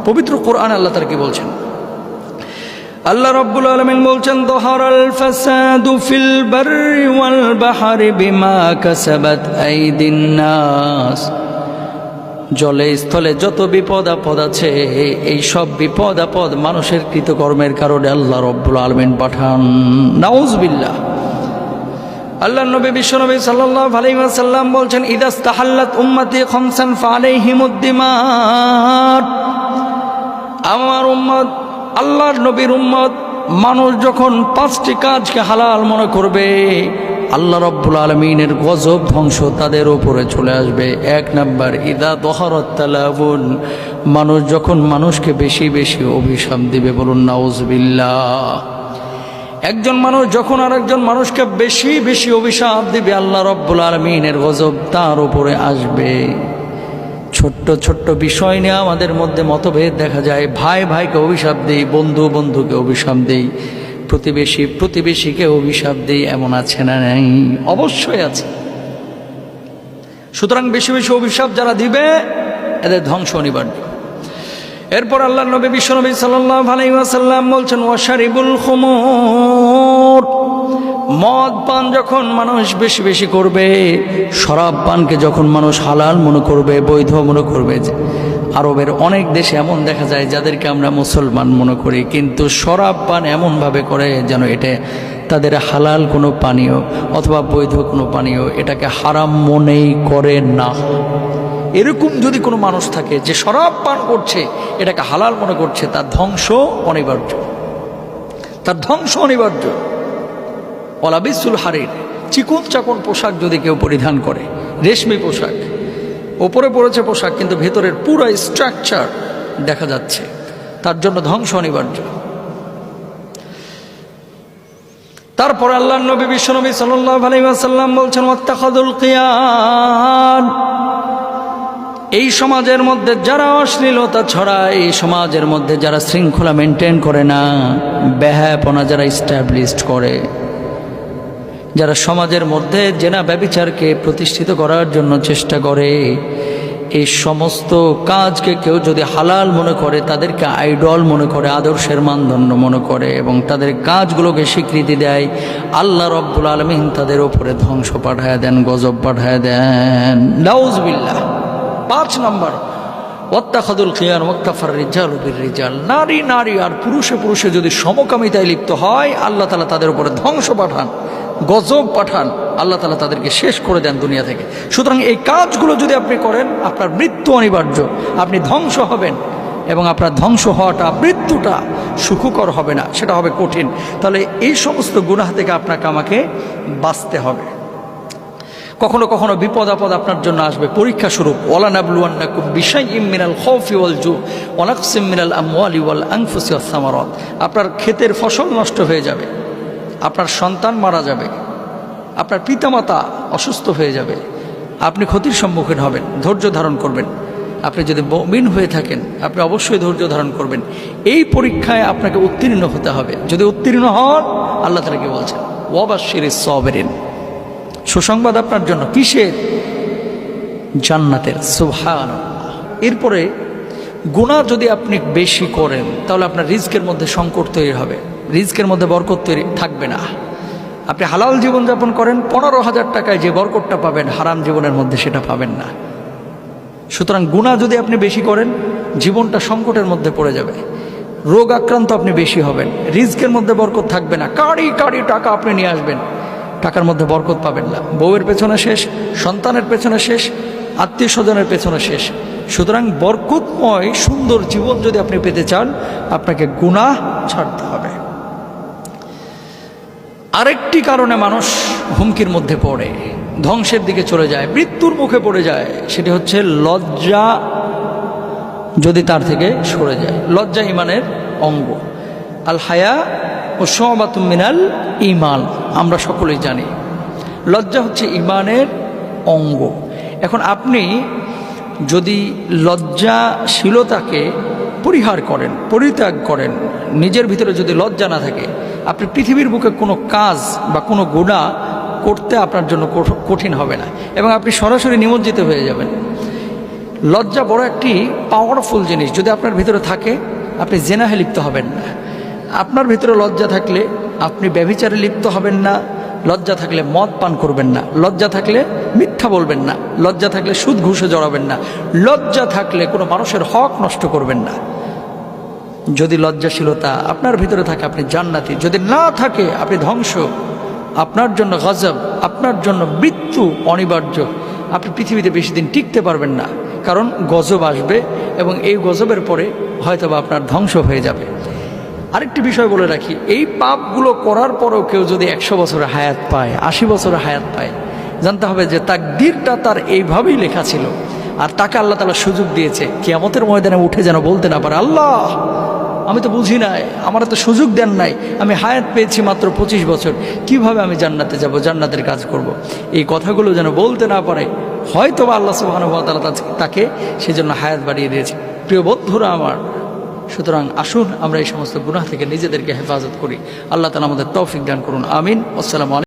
পবিত্র কোরআনে আল্লাহ তাআলা কি বলছেন? আল্লাহ রাব্বুল আলামিন বলছেন, যাহারাল ফাসাদু ফিল বাররি ওয়াল বাহরি বিমা কাসাবাত আইদিন নাস। জলে স্থলে যত বিপদ আপদ আছে, এই সব বিপদ আপদ মানুষের কৃতকর্মের কারণে আল্লাহ রাব্বুল আলামিন পাঠান। নাউজুবিল্লাহ। আল্লাহর নবী বিশ্বনবী সাল্লাল্লাহু আলাইহি ওয়াসাল্লাম বলছেন, ইদাস্তাহাল্লাত উম্মতি খামসান ফালাইহিমুদ দিমাত। আমার উম্মত, আল্লাহর নবীর উম্মত, মানুষ যখন 5টি কাজকে হালাল মনে করবে, আল্লাহ রাব্বুল আলামিনের গজব ধ্বংস তাদের উপরে চলে আসবে। 1 নাম্বার, ইদা দহরত তালাবুন। মানুষ যখন মানুষকে বেশি বেশি অভিশাপ দিবে, বলুন নাউজুবিল্লাহ। একজন মানুষ যখন আরেকজন মানুষকে বেশি বেশি অভিশাপ দিবে, আল্লাহ রাব্বুল আলামিনের গজব তার উপরে আসবে। ছোট্ট ছোট্ট বিষয় নিয়ে আমাদের মধ্যে মতভেদ দেখা যায়। ভাই ভাইকে অভিশাপ দেই, বন্ধু বন্ধুকে অভিশাপ দেই, প্রতিবেশী প্রতিবেশীকে অভিশাপ দেই, এমন আছে না নাই? অবশ্যই আছে। সুতরাং বেশি বেশি অভিশাপ যারা দিবে, এদের ধ্বংস অনিবার্য। এরপর আল্লাহর নবী বিশ্বনবী সাল্লাল্লাহু আলাইহি ওয়াসাল্লাম বলছেন, ওয়াশারিবুল খুমুর। মদ পান যখন মানুষ বেশি বেশি করবে, শরাব পানকে যখন মানুষ হালাল মনে করবে, বৈধ মনে করবে। আরবের অনেক দেশে এমন দেখা যায় যাদেরকে আমরা মুসলমান মনে করি, কিন্তু শরাব পান এমনভাবে করে যেন এটা তাদের হালাল কোনো পানীয় অথবা বৈধ কোনো পানীয়, এটাকে হারাম মনেই করে না। এরকম যদি কোনো মানুষ থাকে যে শরাব পান করছে, এটাকে হালাল মনে করছে, তার ধ্বংস অনিবার্য, তার ধ্বংস অনিবার্য। ওয়ালাবিসুল হারির, চিকন চাকন পোশাক যদি কেউ পরিধান করে, রেশমি পোশাক, ওপরে পড়েছে পোশাক কিন্তু ভেতরের পুরো স্ট্রাকচার দেখা যাচ্ছে, তার জন্য ধ্বংস অনিবার্য। তারপর আল্লাহর নবী বিশ্বনবী সাল্লাল্লাহু আলাইহি ওয়াসাল্লাম বলছেন, ওয়াত্তাখাযুল কিয়ান। এই সমাজের মধ্যে যারা অশ্লীলতা ছড়ায়, এই সমাজের মধ্যে যারা শৃঙ্খলা মেনটেন করে না, বেহায়াপনা যারা এস্টাবলিশড করে, যারা সমাজের মধ্যে জেনা ব্যভিচারকে প্রতিষ্ঠিত করার জন্য চেষ্টা করে, এই সমস্ত কাজকে কেউ যদি হালাল মনে করে, তাদেরকে আইডল মনে করে, আদর্শের মানদণ্ড মনে করে এবং তাদের কাজগুলোকে স্বীকৃতি দেয়, আল্লাহ রাব্বুল আলামিন তাদের উপরে ধ্বংস পাঠায় দেন, গজব পাঠায় দেন। নাউজুবিল্লাহ। 5 নম্বর, ওয়াত্তাখাযুল খিয়ান ওয়াক্তাফার রিজালু বির রিজাল। নারী নারী আর পুরুষে পুরুষে যদি সমকামিতায় লিপ্ত হয়, আল্লাহ তাআলা তাদের উপরে ধ্বংস পাঠান, গজব পাঠান, আল্লাহ তাআলা তাদেরকে শেষ করে দেন দুনিয়া থেকে। সুতরাং এই কাজগুলো যদি আপনি করেন, আপনার মৃত্যু অনিবার্য, আপনি ধ্বংস হবেন এবং আপনার ধ্বংস হওয়াটা, মৃত্যুটা সুখকর হবে না, সেটা হবে কঠিন। তাহলে এই সমস্ত গুনাহ থেকে আপনাকে আমাকে বাঁচতে হবে। কখনো কখনো বিপদ আপদ আপনার জন্য আসবে পরীক্ষা স্বরূপ। ওয়ালা নাবলুয়ান্নাকুম বিশাইইম মিনাল খাউফি ওয়াল জু ওয়া নাকসিম মিনাল আমওয়ালি ওয়াল আনফুসি ওয়াস সামারাত। আপনার ক্ষেতের ফসল নষ্ট হয়ে যাবে, আপনার সন্তান মারা যাবে, আপনার পিতামাতা অসুস্থ হয়ে যাবে, আপনি ক্ষতির সম্মুখীন হবেন, ধৈর্য ধারণ করবেন। আপনি যদি মুমিন হয়ে থাকেন, আপনি অবশ্যই ধৈর্য ধারণ করবেন। এই পরীক্ষায় আপনাকে উত্তীর্ণ হতে হবে। যদি উত্তীর্ণ হন, আল্লাহ তাআলা কি বলছেন? ওয়াবাশশিরিস সাবিরিন। সুসংবাদ আপনার জন্য, কিসের? জান্নাতের। সুবহানাল্লাহ। এরপরে গুনাহ যদি আপনি বেশি করেন, তাহলে আপনার রিজকের মধ্যে সংকট তৈরি হবে, রিজকের মধ্যে বরকত তৈরি থাকবে না। আপনি হালাল জীবনযাপন করেন, 15,000 টাকায় যে বরকতটা পাবেন, হারাম জীবনের মধ্যে সেটা পাবেন না। সুতরাং গুনাহ যদি আপনি বেশি করেন, জীবনটা সংকটের মধ্যে পড়ে যাবে, রোগ আক্রান্ত আপনি বেশি হবেন, রিজকের মধ্যে বরকত থাকবে না। কাড়ি কাড়ি টাকা আপনি নিয়ে আসবেন, টাকার মধ্যে বরকত পাবেন না। বউয়ের পেছনে শেষ, সন্তানের পেছনে শেষ, আত্মীয় স্বজনের পেছনে শেষ। সুতরাং বরকতময় সুন্দর জীবন যদি আপনি পেতে চান, আপনাকে গুনাহ ছাড়তে হবে। আরেকটি কারণে মানুষ হুমকির মধ্যে পড়ে, ধ্বংসের দিকে চলে যায়, মৃত্যুর মুখে পড়ে যায়, সেটি হচ্ছে লজ্জা যদি তার থেকে সরে যায়। লজ্জা ঈমানের অঙ্গ। আল হায়া ও শুবাতুম মিনাল ঈমান, আমরা সকলেই জানি লজ্জা হচ্ছে ঈমানের অঙ্গ। এখন আপনি যদি লজ্জাশীলতাকে পরিহার করেন, পরিত্যাগ করেন, নিজের ভিতরে যদি লজ্জা না থাকে, আপনি পৃথিবীর বুকে কোনো কাজ বা কোনো গুনাহ করতে আপনার জন্য কঠিন হবে না এবং আপনি সরাসরি নিমজ্জিত হয়ে যাবেন। লজ্জা বড় একটি পাওয়ারফুল জিনিস। যদি আপনার ভিতরে থাকে, আপনি জেনাহে লিপ্ত হবেন না। আপনার ভিতরে লজ্জা থাকলে আপনি ব্যভিচারে লিপ্ত হবেন না। লজ্জা থাকলে মদ পান করবেন না। লজ্জা থাকলে মিথ্যা বলবেন না। লজ্জা থাকলে সুদ ঘুষে জড়াবেন না। লজ্জা থাকলে কোনো মানুষের হক নষ্ট করবেন না। যদি লজ্জাশীলতা আপনার ভিতরে থাকে, আপনি জান্নাতি। যদি না থাকে, আপনি ধ্বংস। আপনার জন্য গজব, আপনার জন্য মৃত্যু অনিবার্য। আপনি পৃথিবীতে বেশি দিন টিকতে পারবেন না, কারণ গজব আসবে এবং এই গজবের পরে হয়তোবা আপনার ধ্বংস হয়ে যাবে। আরেকটি বিষয় বলে রাখি, এই পাপগুলো করার পরেও কেউ যদি 100 বছরের হায়াত পায়, 80 বছরের হায়াত পায়, জানতে হবে যে তাকদীরটা তার এইভাবেই লেখা ছিল। আর তাকে আল্লাহ তাআলা সুযোগ দিয়েছে কিয়ামতের ময়দানে উঠে যেন বলতে না পারে, আল্লাহ আমি তো বুঝি নাই, আমার তো সুযোগ দেন নাই, আমি হায়াত পেয়েছি মাত্র 25 বছর, কিভাবে আমি জান্নাতে যাব, জান্নাতের কাজ করব। এই কথাগুলো যেন বলতে না পারে। হয়তো বা আল্লাহ সুবহানাহু ওয়া তাআলা তাকে সেজন্য হায়াত বাড়িয়ে দিয়েছে। প্রিয় বন্ধুরা আমার, সুতরাং আসুন আমরা এই সমস্ত গুনাহ থেকে নিজেদেরকে হেফাজত করি। আল্লাহ তাআলা আমাদের তৌফিক দান করুন। আমিন। আসসালামু আলাইকুম।